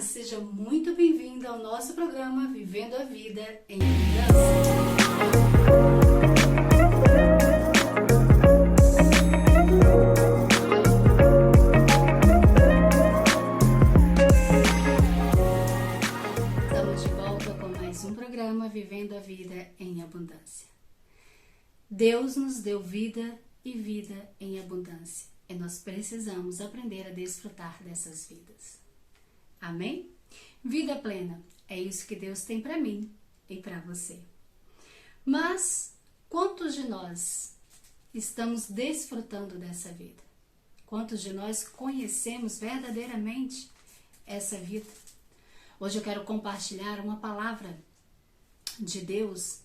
seja muito bem-vindo ao nosso programa Vivendo a Vida em Abundância. Estamos de volta com mais um programa Vivendo a Vida em Abundância. Deus nos deu vida e vida em abundância, e nós precisamos aprender a desfrutar dessas vidas. Amém? Vida plena, é isso que Deus tem para mim e para você. Mas quantos de nós estamos desfrutando dessa vida? Quantos de nós conhecemos verdadeiramente essa vida? Hoje eu quero compartilhar uma palavra de Deus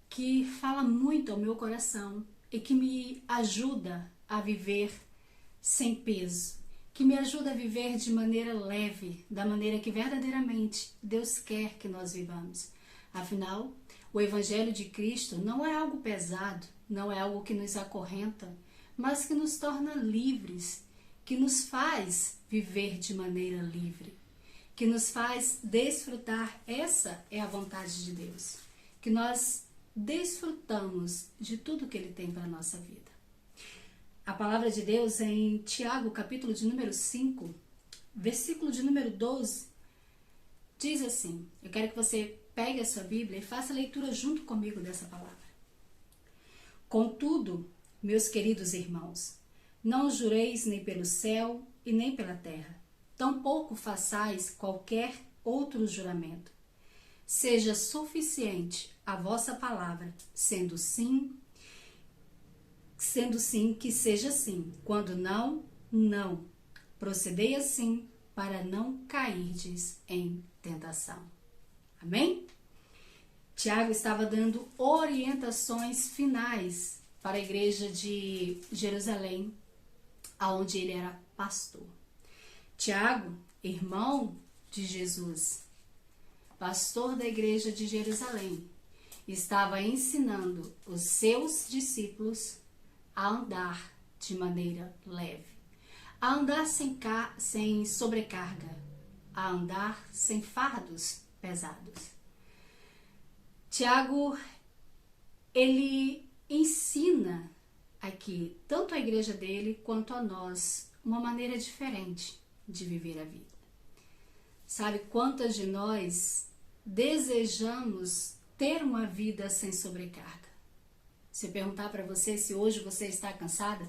que fala muito ao meu coração e que me ajuda a viver sem peso, que me ajuda a viver de maneira leve, da maneira que verdadeiramente Deus quer que nós vivamos. Afinal, o Evangelho de Cristo não é algo pesado, não é algo que nos acorrenta, mas que nos torna livres, que nos faz viver de maneira livre, que nos faz desfrutar. Essa é a vontade de Deus, que nós desfrutamos de tudo que Ele tem para a nossa vida. A palavra de Deus em Tiago, capítulo de número 5, versículo de número 12, diz assim, eu quero que você pegue a sua Bíblia e faça a leitura junto comigo dessa palavra. Contudo, meus queridos irmãos, não jureis nem pelo céu e nem pela terra, tampouco façais qualquer outro juramento. Seja suficiente a vossa palavra, sendo sim, que seja sim. Quando não, não. Procedei assim para não cairdes em tentação. Amém? Tiago estava dando orientações finais para a igreja de Jerusalém, aonde ele era pastor. Tiago, irmão de Jesus, pastor da igreja de Jerusalém, estava ensinando os seus discípulos a andar de maneira leve, a andar sem sobrecarga, a andar sem fardos pesados. Tiago, ele ensina aqui, tanto a igreja dele quanto a nós, uma maneira diferente de viver a vida. Sabe quantas de nós desejamos ter uma vida sem sobrecarga? Se eu perguntar para você se hoje você está cansada,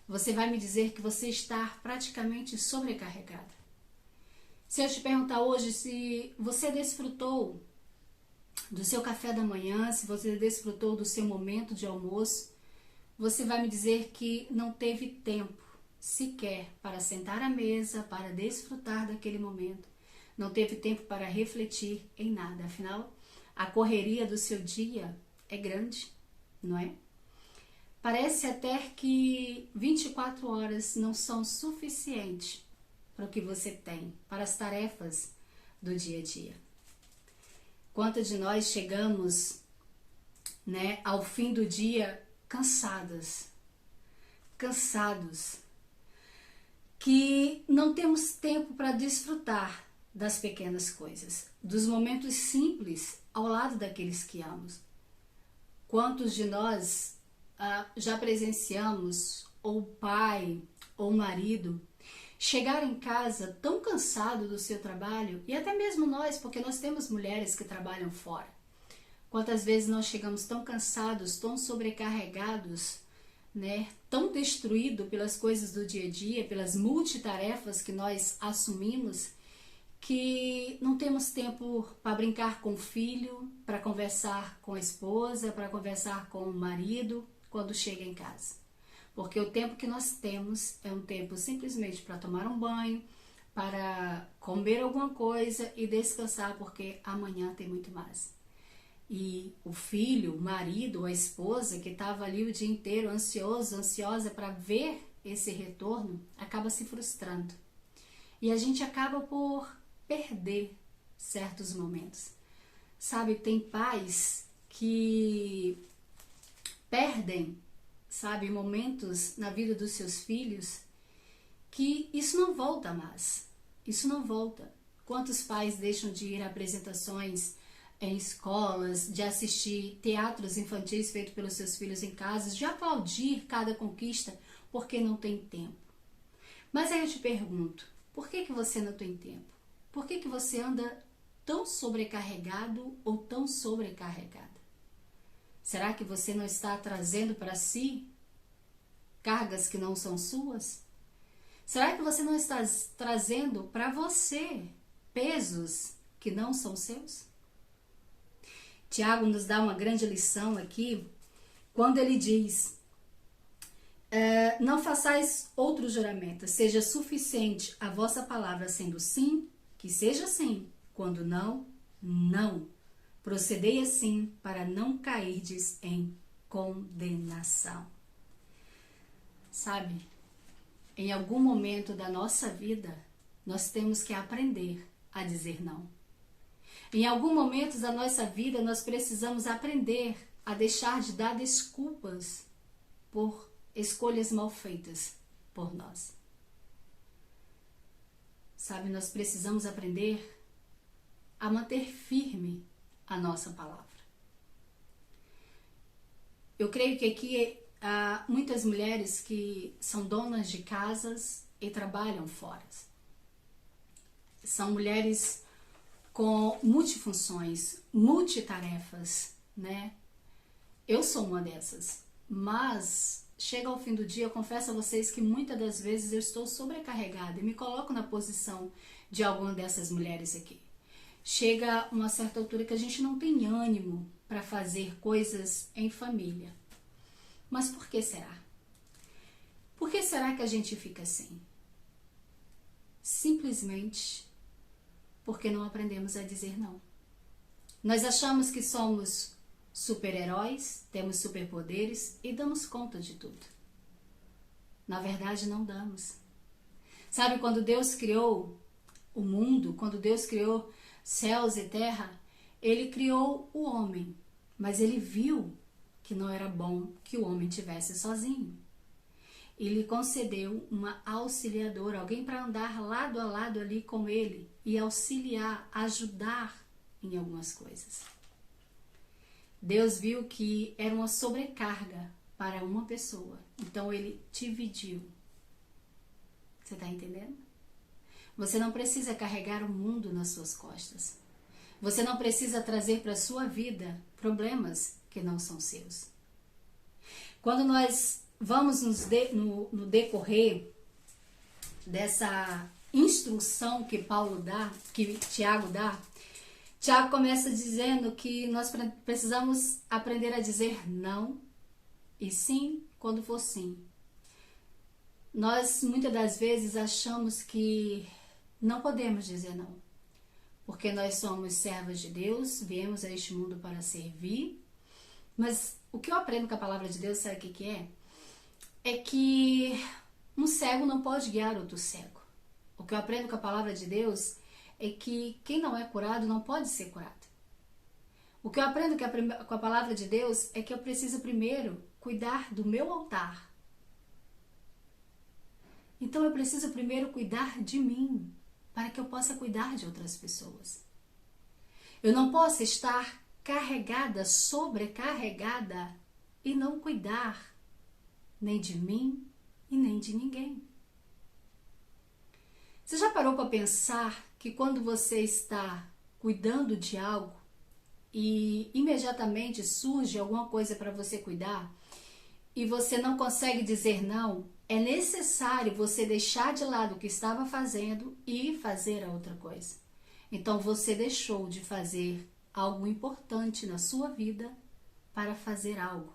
você vai me dizer que você está praticamente sobrecarregada. Se eu te perguntar hoje se você desfrutou do seu café da manhã, se você desfrutou do seu momento de almoço, você vai me dizer que não teve tempo sequer para sentar à mesa, para desfrutar daquele momento. Não teve tempo para refletir em nada. Afinal, a correria do seu dia é grande, não é? Parece até que 24 horas não são suficientes para o que você tem, para as tarefas do dia a dia. Quantos de nós chegamos, ao fim do dia cansados, que não temos tempo para desfrutar das pequenas coisas, dos momentos simples ao lado daqueles que amamos. Quantos de nós já presenciamos ou pai ou marido chegar em casa tão cansado do seu trabalho, e até mesmo nós, porque nós temos mulheres que trabalham fora. Quantas vezes nós chegamos tão cansados, tão sobrecarregados, tão destruídos pelas coisas do dia a dia, pelas multitarefas que nós assumimos, que não temos tempo para brincar com o filho, para conversar com a esposa, para conversar com o marido quando chega em casa. Porque o tempo que nós temos é um tempo simplesmente para tomar um banho, para comer alguma coisa e descansar, porque amanhã tem muito mais. E o filho, o marido, a esposa que estava ali o dia inteiro ansiosa para ver esse retorno, acaba se frustrando. E a gente acaba por perder certos momentos. Sabe, tem pais que perdem, momentos na vida dos seus filhos que isso não volta mais. Isso não volta. Quantos pais deixam de ir a apresentações em escolas, de assistir teatros infantis feitos pelos seus filhos em casa, de aplaudir cada conquista porque não tem tempo? Mas aí eu te pergunto, por que você não tem tempo? Por que você anda tão sobrecarregado ou tão sobrecarregada? Será que você não está trazendo para si cargas que não são suas? Será que você não está trazendo para você pesos que não são seus? Tiago nos dá uma grande lição aqui quando ele diz: não façais outro juramento, seja suficiente a vossa palavra sendo sim, que seja sim, quando não, não. Procedei assim para não cairdes em condenação. Sabe, em algum momento da nossa vida, nós temos que aprender a dizer não. Em algum momento da nossa vida, nós precisamos aprender a deixar de dar desculpas por escolhas mal feitas por nós. Sabe, nós precisamos aprender a manter firme a nossa palavra. Eu creio que aqui há muitas mulheres que são donas de casas e trabalham fora. São mulheres com multifunções, multitarefas, né? Eu sou uma dessas, mas chega ao fim do dia, eu confesso a vocês que muitas das vezes eu estou sobrecarregada e me coloco na posição de alguma dessas mulheres aqui. Chega uma certa altura que a gente não tem ânimo para fazer coisas em família. Mas por que será? Por que será que a gente fica assim? Simplesmente porque não aprendemos a dizer não. Nós achamos que somos super-heróis, temos superpoderes e damos conta de tudo. Na verdade, não damos. Sabe, quando Deus criou o mundo, quando Deus criou céus e terra, Ele criou o homem, mas Ele viu que não era bom que o homem estivesse sozinho. Ele concedeu uma auxiliadora, alguém para andar lado a lado ali com ele e auxiliar, ajudar em algumas coisas. Deus viu que era uma sobrecarga para uma pessoa, então ele dividiu. Você está entendendo? Você não precisa carregar o mundo nas suas costas. Você não precisa trazer para a sua vida problemas que não são seus. Quando nós vamos no decorrer dessa instrução que Paulo dá, que Tiago dá, Tiago começa dizendo que nós precisamos aprender a dizer não e sim quando for sim. Nós muitas das vezes achamos que não podemos dizer não, porque nós somos servos de Deus, viemos a este mundo para servir, mas o que eu aprendo com a palavra de Deus, sabe o que é? É que um cego não pode guiar outro cego. O que eu aprendo com a palavra de Deus é que quem não é curado não pode ser curado. O que eu aprendo com a palavra de Deus é que eu preciso primeiro cuidar do meu altar. Então eu preciso primeiro cuidar de mim, para que eu possa cuidar de outras pessoas. Eu não posso estar carregada, sobrecarregada e não cuidar nem de mim e nem de ninguém. Você já parou para pensar que quando você está cuidando de algo e imediatamente surge alguma coisa para você cuidar e você não consegue dizer não, é necessário você deixar de lado o que estava fazendo e fazer a outra coisa. Então você deixou de fazer algo importante na sua vida para fazer algo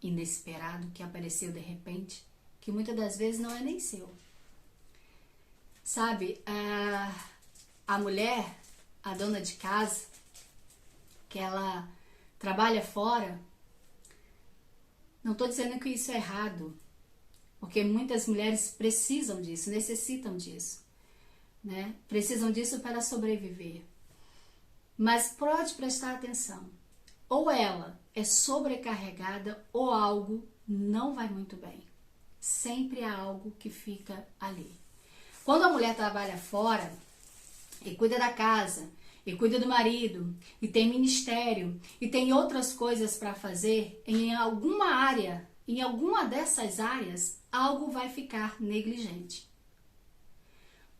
inesperado que apareceu de repente, que muitas das vezes não é nem seu. Sabe, a mulher, a dona de casa, que ela trabalha fora, não estou dizendo que isso é errado, porque muitas mulheres precisam disso, necessitam disso, né? Precisam disso para sobreviver. Mas pode prestar atenção, ou ela é sobrecarregada ou algo não vai muito bem. Sempre há algo que fica ali. Quando a mulher trabalha fora, e cuida da casa, e cuida do marido, e tem ministério, e tem outras coisas para fazer, em alguma área, em alguma dessas áreas, algo vai ficar negligente.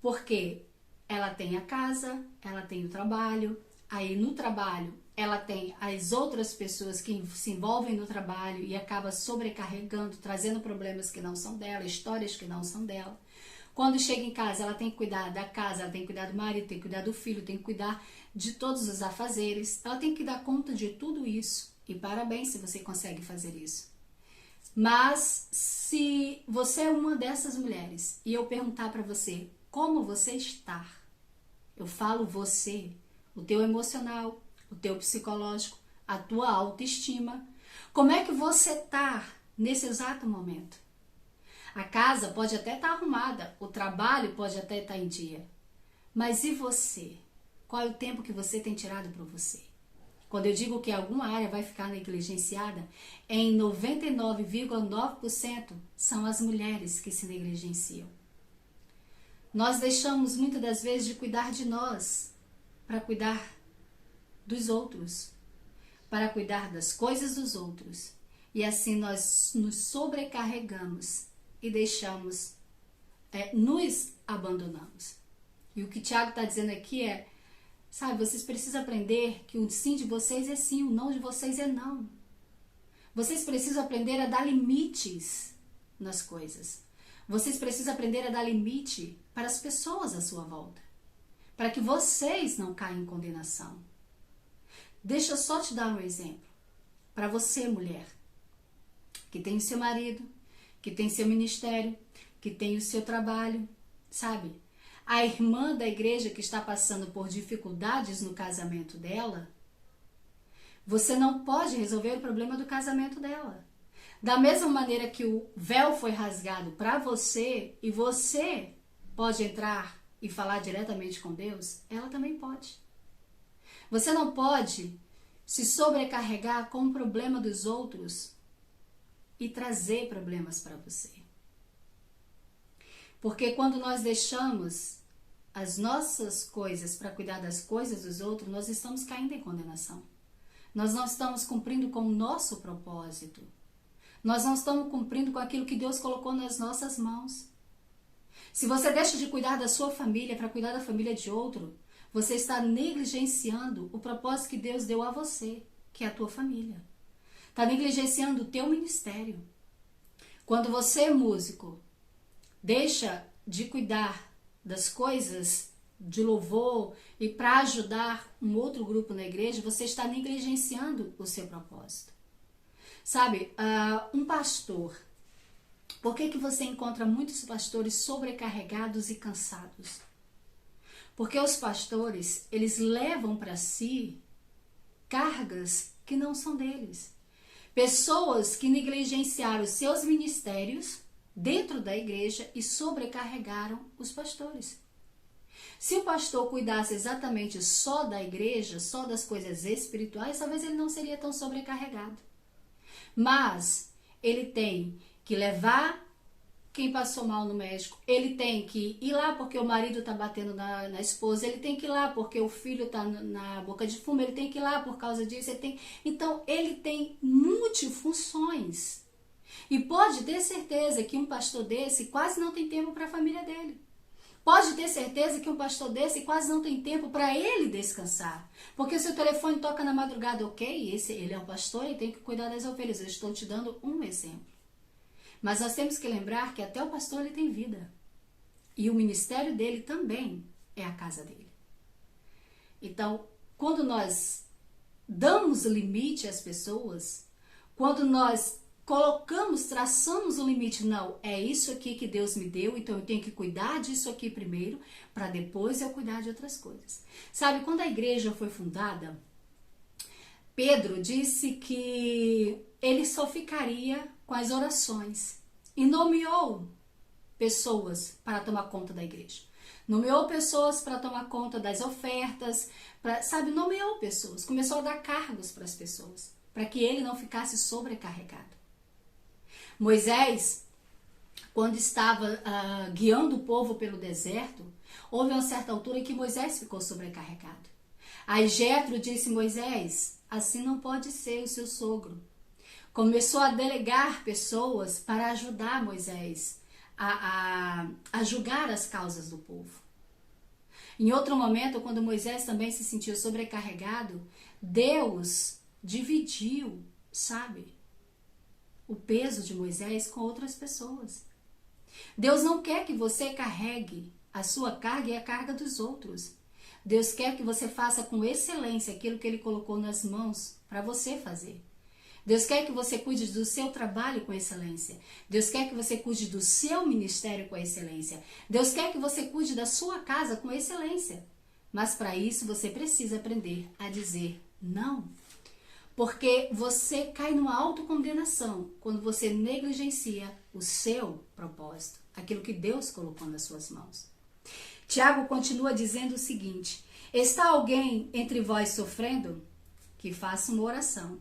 Porque ela tem a casa, ela tem o trabalho, aí no trabalho ela tem as outras pessoas que se envolvem no trabalho e acaba sobrecarregando, trazendo problemas que não são dela, histórias que não são dela. Quando chega em casa, ela tem que cuidar da casa, ela tem que cuidar do marido, tem que cuidar do filho, tem que cuidar de todos os afazeres. Ela tem que dar conta de tudo isso. E parabéns se você consegue fazer isso. Mas se você é uma dessas mulheres e eu perguntar para você como você está, eu falo você, o teu emocional, o teu psicológico, a tua autoestima, como é que você está nesse exato momento? A casa pode até estar arrumada, o trabalho pode até estar em dia, mas e você? Qual é o tempo que você tem tirado para você? Quando eu digo que alguma área vai ficar negligenciada, em 99,9% são as mulheres que se negligenciam. Nós deixamos muitas das vezes de cuidar de nós para cuidar dos outros, para cuidar das coisas dos outros. E assim nós nos sobrecarregamos e deixamos, nos abandonamos. E o que Tiago está dizendo aqui é, sabe, vocês precisam aprender que o sim de vocês é sim, o não de vocês é não. Vocês precisam aprender a dar limites nas coisas. Vocês precisam aprender a dar limite para as pessoas à sua volta, para que vocês não caiam em condenação. Deixa eu só te dar um exemplo. Para você, mulher, que tem o seu marido, que tem seu ministério, que tem o seu trabalho, sabe? A irmã da igreja que está passando por dificuldades no casamento dela, você não pode resolver o problema do casamento dela. Da mesma maneira que o véu foi rasgado para você e você pode entrar e falar diretamente com Deus, ela também pode. Você não pode se sobrecarregar com o problema dos outros e trazer problemas para você. Porque quando nós deixamos as nossas coisas para cuidar das coisas dos outros, nós estamos caindo em condenação. Nós não estamos cumprindo com o nosso propósito. Nós não estamos cumprindo com aquilo que Deus colocou nas nossas mãos. Se você deixa de cuidar da sua família para cuidar da família de outro, você está negligenciando o propósito que Deus deu a você, que é a tua família. Está negligenciando o teu ministério. Quando você, músico, deixa de cuidar das coisas de louvor e para ajudar um outro grupo na igreja, você está negligenciando o seu propósito. Sabe, um pastor, por que você encontra muitos pastores sobrecarregados e cansados? Porque os pastores, eles levam para si cargas que não são deles. Pessoas que negligenciaram seus ministérios dentro da igreja e sobrecarregaram os pastores. Se o pastor cuidasse exatamente só da igreja, só das coisas espirituais, talvez ele não seria tão sobrecarregado. Mas ele tem que levar quem passou mal no médico, ele tem que ir lá porque o marido está batendo na esposa, ele tem que ir lá porque o filho está na boca de fumo, ele tem que ir lá por causa disso, então ele tem multifunções. E pode ter certeza que um pastor desse quase não tem tempo para a família dele. Pode ter certeza que um pastor desse quase não tem tempo para ele descansar. Porque se o telefone toca na madrugada, ok, ele é o pastor e tem que cuidar das ovelhas. Eu estou te dando um exemplo. Mas nós temos que lembrar que até o pastor ele tem vida. E o ministério dele também é a casa dele. Então, quando nós damos limite às pessoas, quando nós traçamos o limite, não, é isso aqui que Deus me deu, então eu tenho que cuidar disso aqui primeiro, para depois eu cuidar de outras coisas. Sabe, quando a igreja foi fundada, Pedro disse que ele só ficaria com as orações e nomeou pessoas para tomar conta da igreja. Nomeou pessoas para tomar conta das ofertas, nomeou pessoas, começou a dar cargos para as pessoas, para que ele não ficasse sobrecarregado. Moisés, quando estava guiando o povo pelo deserto, Houve uma certa altura em que Moisés ficou sobrecarregado. Aí Jetro disse: Moisés, assim não pode ser o seu sogro. Começou a delegar pessoas para ajudar Moisés a julgar as causas do povo. Em outro momento, quando Moisés também se sentiu sobrecarregado, Deus dividiu, sabe, o peso de Moisés com outras pessoas. Deus não quer que você carregue a sua carga e a carga dos outros. Deus quer que você faça com excelência aquilo que Ele colocou nas mãos para você fazer. Deus quer que você cuide do seu trabalho com excelência. Deus quer que você cuide do seu ministério com excelência. Deus quer que você cuide da sua casa com excelência. Mas para isso você precisa aprender a dizer não. Porque você cai numa autocondenação quando você negligencia o seu propósito, aquilo que Deus colocou nas suas mãos. Tiago continua dizendo o seguinte: está alguém entre vós sofrendo? Que faça uma oração.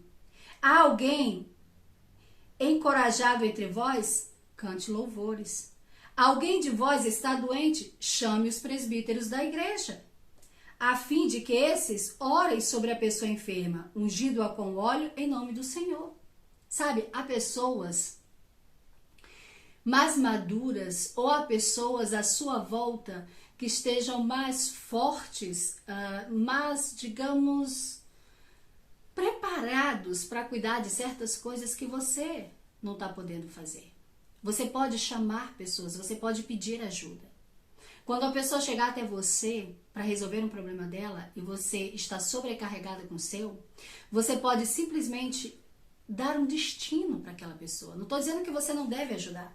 Há alguém encorajado entre vós? Cante louvores. Alguém de vós está doente? Chame os presbíteros da igreja, a fim de que esses orem sobre a pessoa enferma, ungindo-a com óleo em nome do Senhor. Sabe, há pessoas mais maduras ou há pessoas à sua volta que estejam mais fortes, mais, digamos, preparados para cuidar de certas coisas que você não está podendo fazer. Você pode chamar pessoas, você pode pedir ajuda. Quando a pessoa chegar até você para resolver um problema dela e você está sobrecarregada com o seu, você pode simplesmente dar um destino para aquela pessoa. Não estou dizendo que você não deve ajudar.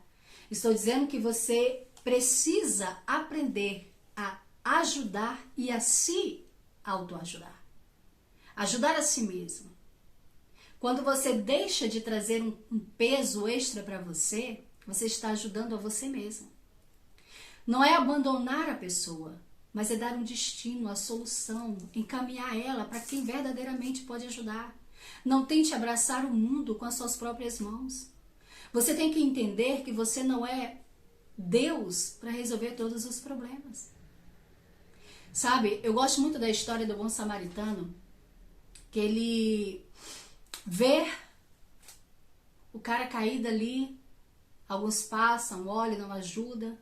Estou dizendo que você precisa aprender a ajudar e a se autoajudar. Ajudar a si mesmo. Quando você deixa de trazer um peso extra para você, você está ajudando a você mesmo. Não é abandonar a pessoa, mas é dar um destino, a solução, encaminhar ela para quem verdadeiramente pode ajudar. Não tente abraçar o mundo com as suas próprias mãos. Você tem que entender que você não é Deus para resolver todos os problemas. Sabe, eu gosto muito da história do bom samaritano, que ele vê o cara caído ali, alguns passam, olham, não ajuda,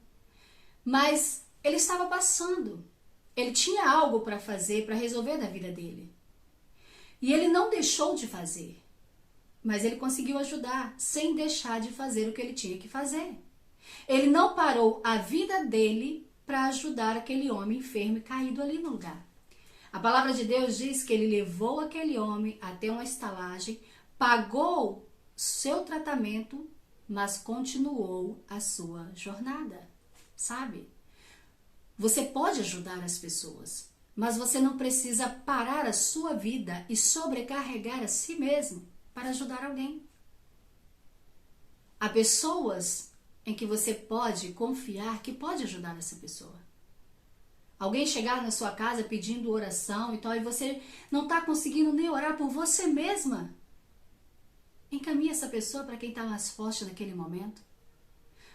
mas ele estava passando, ele tinha algo para fazer, para resolver da vida dele, e ele não deixou de fazer, mas ele conseguiu ajudar, sem deixar de fazer o que ele tinha que fazer. Ele não parou a vida dele para ajudar aquele homem enfermo e caído ali no lugar. A palavra de Deus diz que ele levou aquele homem até uma estalagem, pagou seu tratamento, mas continuou a sua jornada, sabe? Você pode ajudar as pessoas, mas você não precisa parar a sua vida e sobrecarregar a si mesmo para ajudar alguém. Há pessoas em que você pode confiar que pode ajudar essa pessoa. Alguém chegar na sua casa pedindo oração e tal, e você não está conseguindo nem orar por você mesma. Encaminhe essa pessoa para quem está mais forte naquele momento.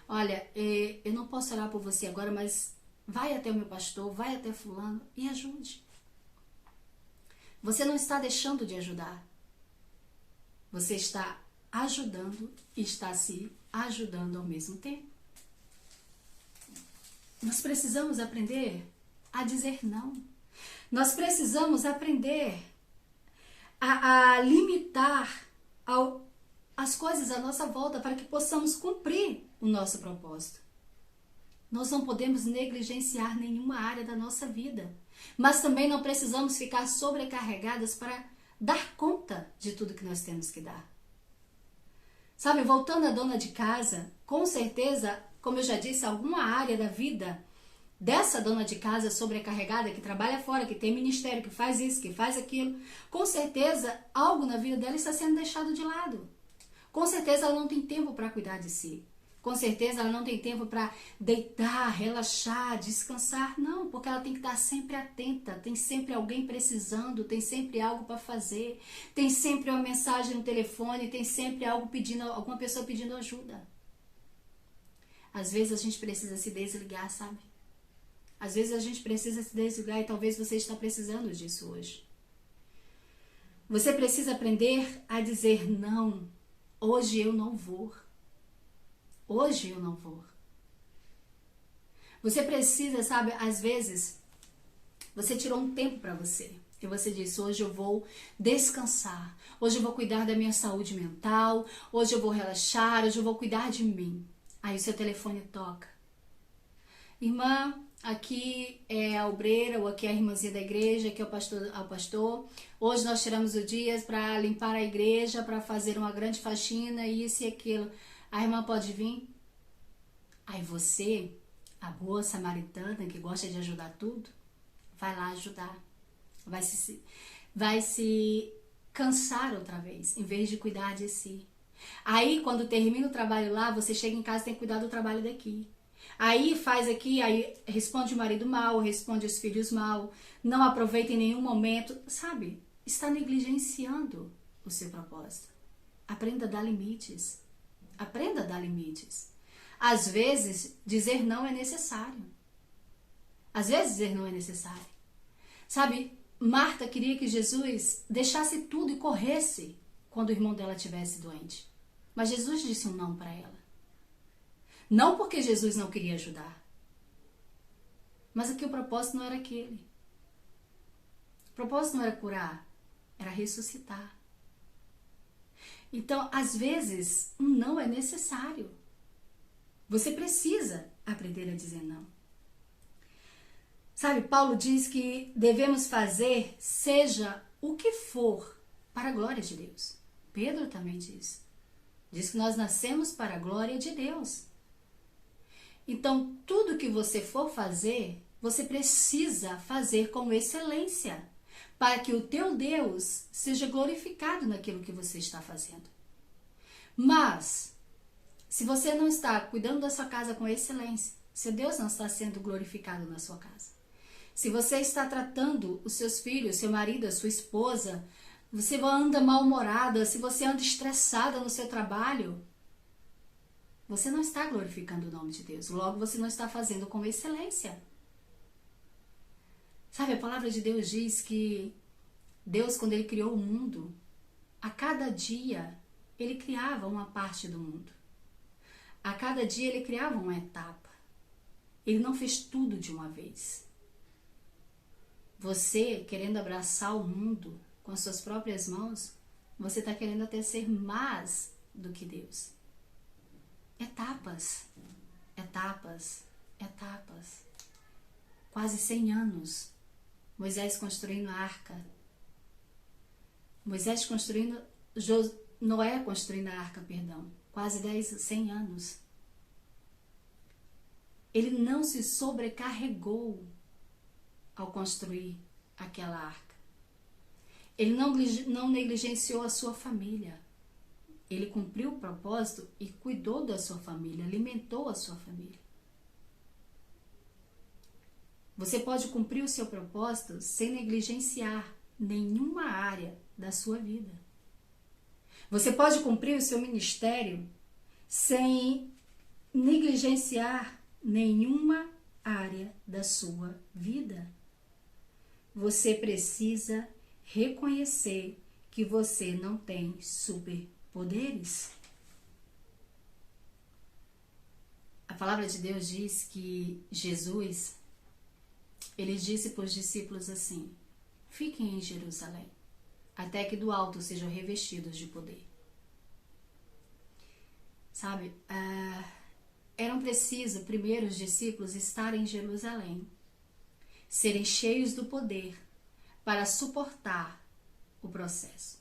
Olha, eu não posso orar por você agora, mas vai até o meu pastor, vai até fulano e ajude. Você não está deixando de ajudar. Você está ajudando e está se ajudando ao mesmo tempo. Nós precisamos aprender a dizer não. Nós precisamos aprender a limitar as coisas à nossa volta para que possamos cumprir o nosso propósito. Nós não podemos negligenciar nenhuma área da nossa vida, mas também não precisamos ficar sobrecarregadas para dar conta de tudo que nós temos que dar. Sabe, voltando à dona de casa, com certeza, como eu já disse, alguma área da vida dessa dona de casa sobrecarregada, que trabalha fora, que tem ministério, que faz isso, que faz aquilo, com certeza algo na vida dela está sendo deixado de lado. Com certeza ela não tem tempo para cuidar de si. Com certeza ela não tem tempo para deitar, relaxar, descansar. Não, porque ela tem que estar sempre atenta. Tem sempre alguém precisando, tem sempre algo para fazer, tem sempre uma mensagem no telefone, tem sempre alguma pessoa pedindo ajuda. Às vezes a gente precisa se desligar, sabe? Às vezes a gente precisa se desligar e talvez você está precisando disso hoje. Você precisa aprender a dizer não. Hoje eu não vou. Hoje eu não vou. Você precisa, sabe, às vezes, você tirou um tempo para você. E você disse, hoje eu vou descansar. Hoje eu vou cuidar da minha saúde mental. Hoje eu vou relaxar. Hoje eu vou cuidar de mim. Aí o seu telefone toca. Irmã, aqui é a obreira, ou aqui é a irmãzinha da igreja, aqui é o pastor. Hoje nós tiramos o dia para limpar a igreja, para fazer uma grande faxina, isso e aquilo. A irmã pode vir? Aí você, a boa samaritana, que gosta de ajudar tudo, vai lá ajudar. Vai se cansar outra vez, em vez de cuidar de si. Aí, quando termina o trabalho lá, você chega em casa e tem que cuidar do trabalho daqui. Aí faz aqui, aí responde o marido mal, responde os filhos mal, não aproveita em nenhum momento, sabe? Está negligenciando o seu propósito. Aprenda a dar limites. Aprenda a dar limites. Às vezes, dizer não é necessário. Às vezes, dizer não é necessário. Sabe, Marta queria que Jesus deixasse tudo e corresse quando o irmão dela estivesse doente. Mas Jesus disse um não para ela. Não porque Jesus não queria ajudar, mas aqui o propósito não era aquele. O propósito não era curar, era ressuscitar. Então, às vezes, um não é necessário. Você precisa aprender a dizer não. Sabe, Paulo diz que devemos fazer seja o que for para a glória de Deus. Pedro também diz. Diz que nós nascemos para a glória de Deus. Então, tudo que você for fazer, você precisa fazer com excelência, para que o teu Deus seja glorificado naquilo que você está fazendo. Mas, se você não está cuidando da sua casa com excelência, se Deus não está sendo glorificado na sua casa, se você está tratando os seus filhos, seu marido, a sua esposa, você anda mal-humorada, se você anda estressada no seu trabalho, você não está glorificando o nome de Deus. Logo, você não está fazendo com excelência. Sabe, a palavra de Deus diz que Deus, quando Ele criou o mundo, a cada dia Ele criava uma parte do mundo. A cada dia Ele criava uma etapa. Ele não fez tudo de uma vez. Você, querendo abraçar o mundo com as suas próprias mãos, você está querendo até ser mais do que Deus. Etapas, etapas, etapas. Quase 100 anos. Moisés construindo a arca. Noé construindo a arca, perdão. Quase 100 anos. Ele não se sobrecarregou ao construir aquela arca. Ele não negligenciou a sua família. Ele cumpriu o propósito e cuidou da sua família, alimentou a sua família. Você pode cumprir o seu propósito sem negligenciar nenhuma área da sua vida. Você pode cumprir o seu ministério sem negligenciar nenhuma área da sua vida. Você precisa reconhecer que você não tem superpoderes. A palavra de Deus diz que Jesus, ele disse para os discípulos assim: fiquem em Jerusalém, até que do alto sejam revestidos de poder. Sabe, eram precisos primeiro os discípulos estarem em Jerusalém, serem cheios do poder para suportar o processo,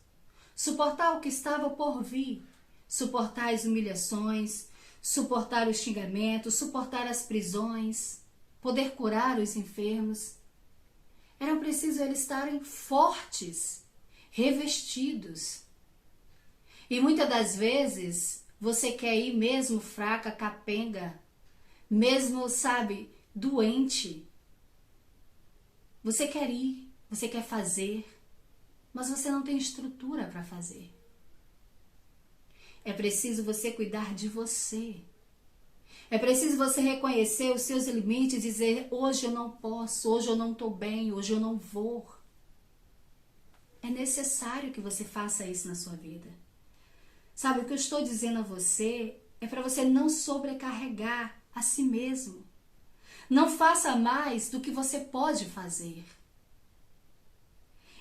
suportar o que estava por vir, suportar as humilhações, suportar os xingamentos, suportar as prisões, poder curar os enfermos. Era preciso eles estarem fortes, revestidos. E muitas das vezes você quer ir mesmo fraca, capenga, mesmo, sabe, doente. Você quer ir, você quer fazer, mas você não tem estrutura para fazer. É preciso você cuidar de você. É preciso você reconhecer os seus limites e dizer: hoje eu não posso, hoje eu não estou bem, hoje eu não vou. É necessário que você faça isso na sua vida. Sabe, o que eu estou dizendo a você é para você não sobrecarregar a si mesmo. Não faça mais do que você pode fazer.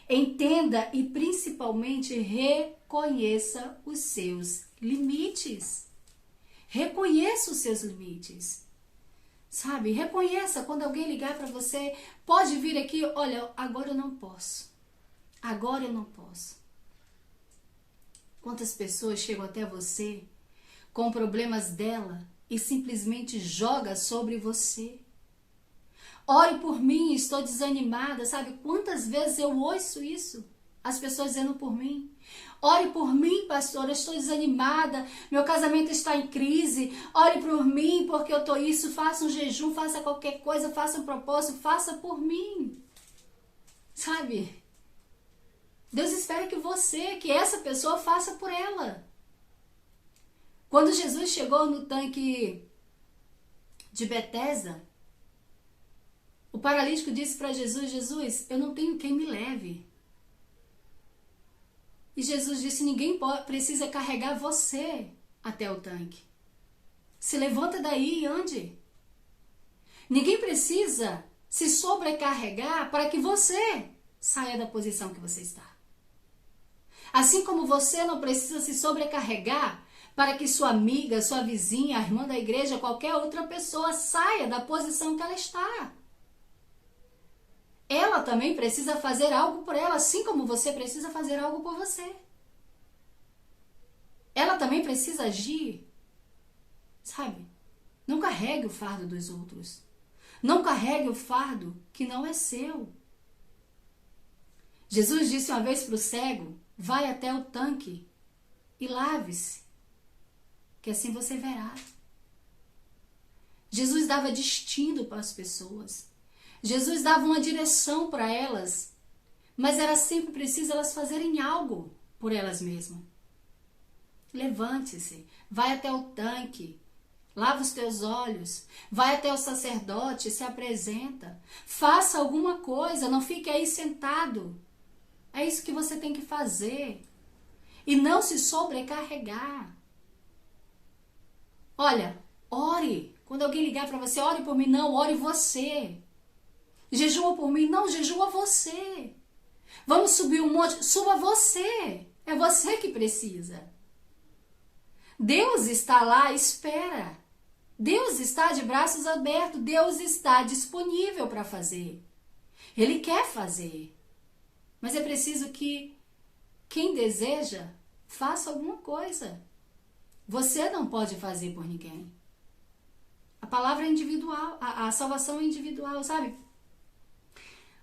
Entenda e principalmente reconheça os seus limites. Reconheça os seus limites. Sabe, reconheça quando alguém ligar para você, pode vir aqui, olha, agora eu não posso. Agora eu não posso. Quantas pessoas chegam até você com problemas dela e simplesmente joga sobre você? Ore por mim, estou desanimada, sabe? Quantas vezes eu ouço isso? As pessoas dizendo por mim. Ore por mim, pastora, estou desanimada, meu casamento está em crise. Ore por mim, porque eu estou isso. Faça um jejum, faça qualquer coisa, faça um propósito, faça por mim. Sabe? Deus espera que essa pessoa faça por ela. Quando Jesus chegou no tanque de Betesda, o paralítico disse para Jesus: Jesus, eu não tenho quem me leve. E Jesus disse: ninguém precisa carregar você até o tanque. Se levanta daí e ande. Ninguém precisa se sobrecarregar para que você saia da posição que você está. Assim como você não precisa se sobrecarregar para que sua amiga, sua vizinha, a irmã da igreja, qualquer outra pessoa saia da posição que ela está. Ela também precisa fazer algo por ela, assim como você precisa fazer algo por você. Ela também precisa agir. Sabe? Não carregue o fardo dos outros. Não carregue o fardo que não é seu. Jesus disse uma vez para o cego: vai até o tanque e lave-se, que assim você verá. Jesus dava destino para as pessoas. Jesus dava uma direção para elas, mas era sempre preciso elas fazerem algo por elas mesmas. Levante-se, vai até o tanque, lava os teus olhos, vai até o sacerdote, se apresenta, faça alguma coisa, não fique aí sentado. É isso que você tem que fazer. E não se sobrecarregar. Olha, ore. Quando alguém ligar para você, ore por mim. Não, ore você. Jejua por mim. Não, jejua você. Vamos subir um monte. Suba você. É você que precisa. Deus está lá, espera. Deus está de braços abertos. Deus está disponível para fazer. Ele quer fazer. Mas é preciso que quem deseja faça alguma coisa. Você não pode fazer por ninguém. A palavra é individual, a salvação é individual, sabe?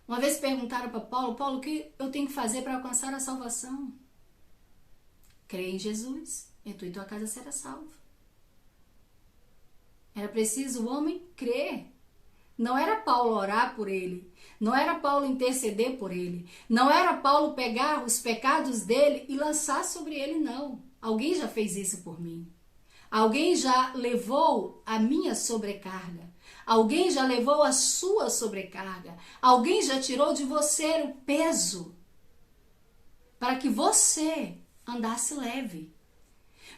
Uma vez perguntaram para Paulo: Paulo, o que eu tenho que fazer para alcançar a salvação? Crê em Jesus, e tu e tua casa será salvo. Era preciso o homem crer. Não era Paulo orar por ele, não era Paulo interceder por ele, não era Paulo pegar os pecados dele e lançar sobre ele, não. Alguém já fez isso por mim. Alguém já levou a minha sobrecarga. Alguém já levou a sua sobrecarga. Alguém já tirou de você o peso para que você andasse leve.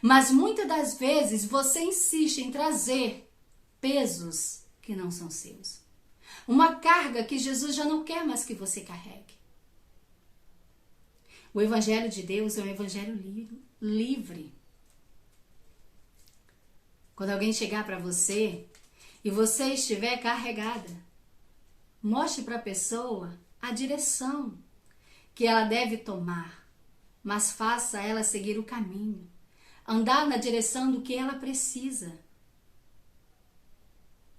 Mas muitas das vezes você insiste em trazer pesos que não são seus. Uma carga que Jesus já não quer mais que você carregue. O Evangelho de Deus é um evangelho livre. Quando alguém chegar para você e você estiver carregada, mostre para a pessoa a direção que ela deve tomar, mas faça ela seguir o caminho, andar na direção do que ela precisa.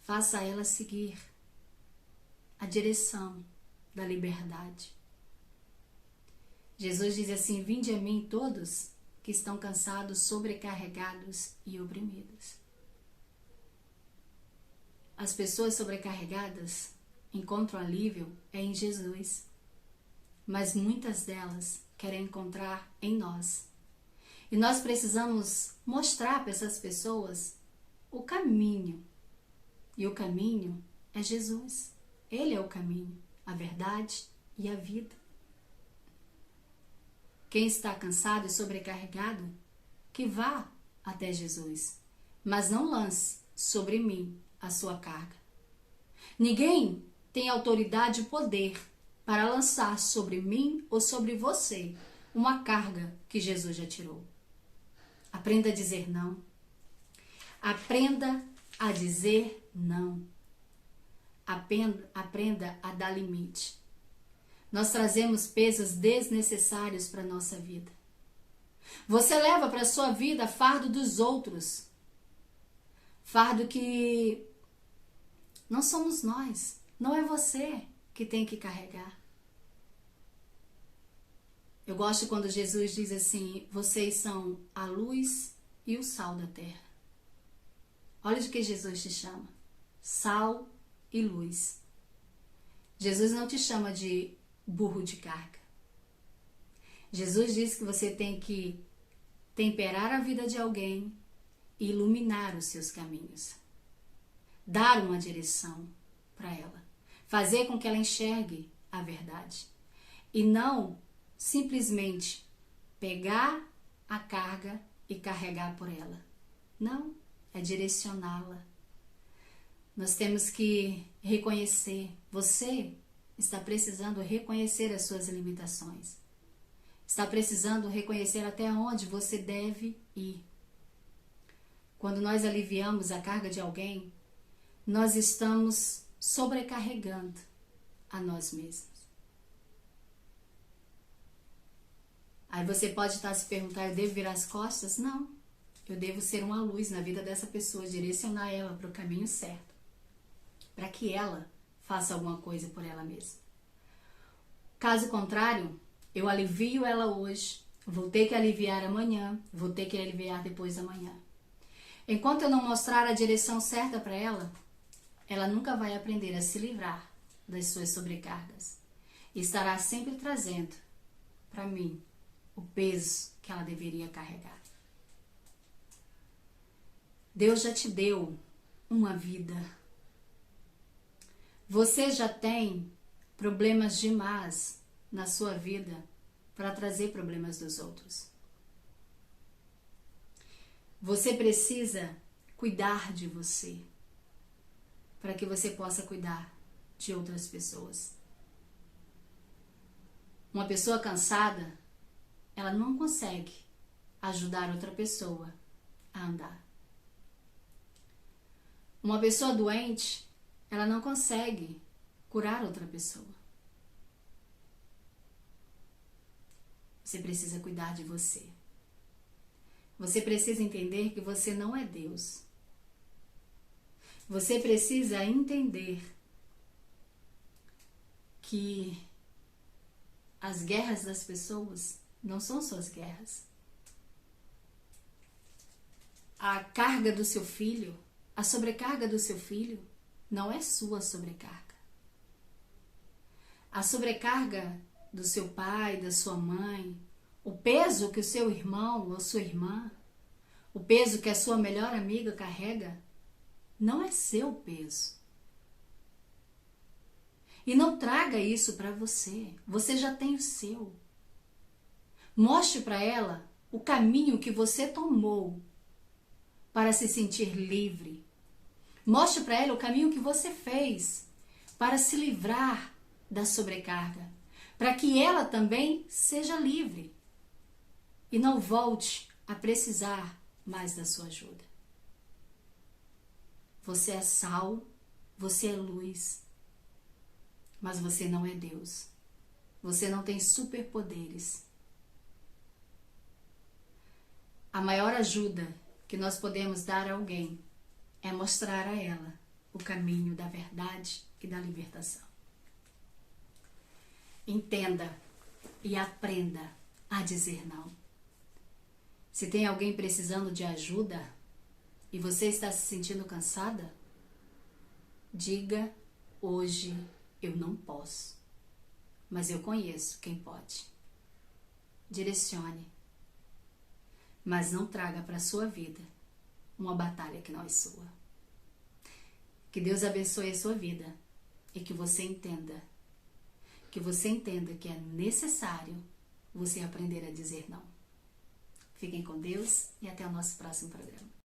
Faça ela seguir a direção da liberdade. Jesus diz assim: vinde a mim todos que estão cansados, sobrecarregados e oprimidos. As pessoas sobrecarregadas encontram alívio em Jesus, mas muitas delas querem encontrar em nós. E nós precisamos mostrar para essas pessoas o caminho. E o caminho é Jesus. Ele é o caminho, a verdade e a vida. Quem está cansado e sobrecarregado, que vá até Jesus, mas não lance sobre mim a sua carga. Ninguém tem autoridade e poder para lançar sobre mim ou sobre você uma carga que Jesus já tirou. Aprenda a dizer não. Aprenda a dizer não. Aprenda a dar limite. Nós trazemos pesos desnecessários para a nossa vida. Você leva para a sua vida fardo dos outros. Fardo que não somos nós. Não é você que tem que carregar. Eu gosto quando Jesus diz assim: vocês são a luz e o sal da terra. Olha de que Jesus te chama: sal e luz. Jesus não te chama de burro de carga. Jesus diz que você tem que temperar a vida de alguém e iluminar os seus caminhos. Dar uma direção para ela. Fazer com que ela enxergue a verdade. E não simplesmente pegar a carga e carregar por ela. Não, é direcioná-la. Nós temos que reconhecer. Você está precisando reconhecer as suas limitações. Está precisando reconhecer até onde você deve ir. Quando nós aliviamos a carga de alguém, nós estamos sobrecarregando a nós mesmos. Aí você pode estar se perguntando: eu devo virar as costas? Não. Eu devo ser uma luz na vida dessa pessoa, direcionar ela para o caminho certo, para que ela faça alguma coisa por ela mesma. Caso contrário, eu alivio ela hoje, vou ter que aliviar amanhã, vou ter que aliviar depois da manhã. Enquanto eu não mostrar a direção certa para ela, ela nunca vai aprender a se livrar das suas sobrecargas. E estará sempre trazendo para mim o peso que ela deveria carregar. Deus já te deu uma vida. Você já tem problemas demais na sua vida para trazer problemas dos outros. Você precisa cuidar de você para que você possa cuidar de outras pessoas. Uma pessoa cansada, ela não consegue ajudar outra pessoa a andar. Uma pessoa doente, ela não consegue curar outra pessoa. Você precisa cuidar de você. Você precisa entender que você não é Deus. Você precisa entender que as guerras das pessoas não são suas guerras. A carga do seu filho, a sobrecarga do seu filho, não é sua sobrecarga. A sobrecarga do seu pai, da sua mãe, o peso que o seu irmão ou sua irmã, o peso que a sua melhor amiga carrega, não é seu peso. E não traga isso para você. Você já tem o seu. Mostre para ela o caminho que você tomou para se sentir livre. Mostre para ela o caminho que você fez para se livrar da sobrecarga, para que ela também seja livre e não volte a precisar mais da sua ajuda. Você é sal, você é luz, mas você não é Deus. Você não tem superpoderes. A maior ajuda que nós podemos dar a alguém é mostrar a ela o caminho da verdade e da libertação. Entenda e aprenda a dizer não. Se tem alguém precisando de ajuda e você está se sentindo cansada, diga: hoje eu não posso, mas eu conheço quem pode. Direcione, mas não traga para a sua vida uma batalha que não é sua. Que Deus abençoe a sua vida e que você entenda que é necessário você aprender a dizer não. Fiquem com Deus e até o nosso próximo programa.